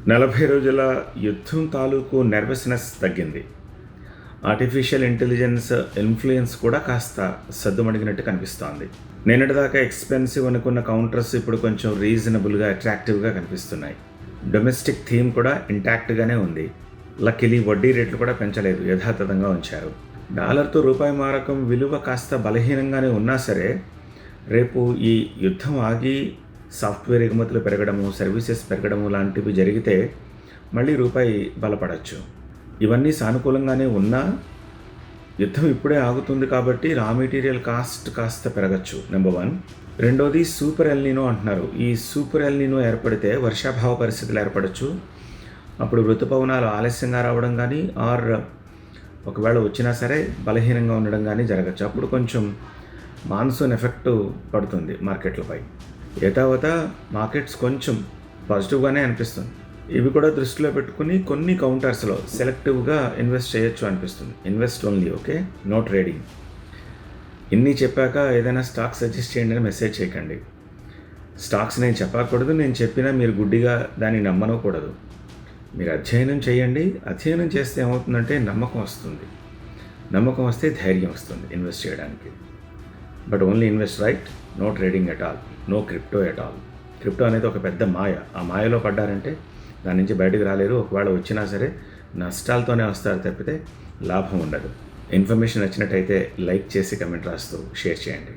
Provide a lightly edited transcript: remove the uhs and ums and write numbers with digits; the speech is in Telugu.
40 రోజుల యుద్ధం తాలూకు నెర్వస్నెస్ తగ్గింది. ఆర్టిఫిషియల్ ఇంటెలిజెన్స్ ఇన్ఫ్లుయెన్స్ కూడా కాస్త సద్దుమణిగినట్టు కనిపిస్తోంది. నిన్నటిదాకా ఎక్స్పెన్సివ్ అనుకున్న కౌంటర్స్ ఇప్పుడు కొంచెం రీజనబుల్గా అట్రాక్టివ్గా కనిపిస్తున్నాయి. డొమెస్టిక్ థీమ్ కూడా ఇంటాక్ట్గానే ఉంది. లక్కీలీ వడ్డీ రేట్లు కూడా పెంచలేదు, యథాతథంగా ఉంచారు. డాలర్తో రూపాయి మారకం విలువ కాస్త బలహీనంగానే ఉన్నా సరే, రేపు ఈ యుద్ధం ఆగి సాఫ్ట్వేర్ ఎగుమతులు పెరగడము, సర్వీసెస్ పెరగడము లాంటివి జరిగితే మళ్ళీ రూపాయి బలపడచ్చు. ఇవన్నీ సానుకూలంగానే ఉన్నా యుద్ధం ఇప్పుడే ఆగుతుంది కాబట్టి రా మెటీరియల్ కాస్త పెరగచ్చు. నెంబర్ 1. రెండోది సూపర్ ఎల్నినో అంటున్నారు. ఈ సూపర్ ఎల్నినో ఏర్పడితే వర్షాభావ పరిస్థితులు ఏర్పడచ్చు. అప్పుడు ఋతుపవనాలు ఆలస్యంగా రావడం కానీ ఒకవేళ వచ్చినా సరే బలహీనంగా ఉండడం కానీ జరగచ్చు. అప్పుడు కొంచెం మాన్సూన్ ఎఫెక్ట్ పడుతుంది మార్కెట్లపై. ఏతావత మార్కెట్స్ కొంచెం పాజిటివ్గానే అనిపిస్తుంది. ఇవి కూడా దృష్టిలో పెట్టుకుని కొన్ని కౌంటర్స్లో సెలెక్టివ్గా ఇన్వెస్ట్ చేయొచ్చు అనిపిస్తుంది. Invest only, okay, no trading. ఇన్ని చెప్పాక ఏదైనా స్టాక్ సజెస్ట్ చేయండి అని మెసేజ్ చేయకండి. స్టాక్స్ నేను చెప్పకూడదు, నేను చెప్పినా మీరు గుడ్డిగా దాన్ని నమ్మనకూడదు. మీరు అధ్యయనం చేయండి. అధ్యయనం చేస్తే ఏమవుతుందంటే నమ్మకం వస్తుంది. నమ్మకం వస్తే ధైర్యం వస్తుంది ఇన్వెస్ట్ చేయడానికి. But only invest right, no trading at all, no crypto at all. Crypto అనేది ఒక పెద్ద మాయ. ఆ మాయలో పడ్డారంటే దాని నుంచి బయటకు రాలేరు. ఒకవేళ వచ్చినా సరే నష్టాలతోనే వస్తారు తప్పితే లాభం ఉండదు. ఇన్ఫర్మేషన్ నచ్చినట్టయితే లైక్ చేసి కమెంట్ రాస్తూ షేర్ చేయండి.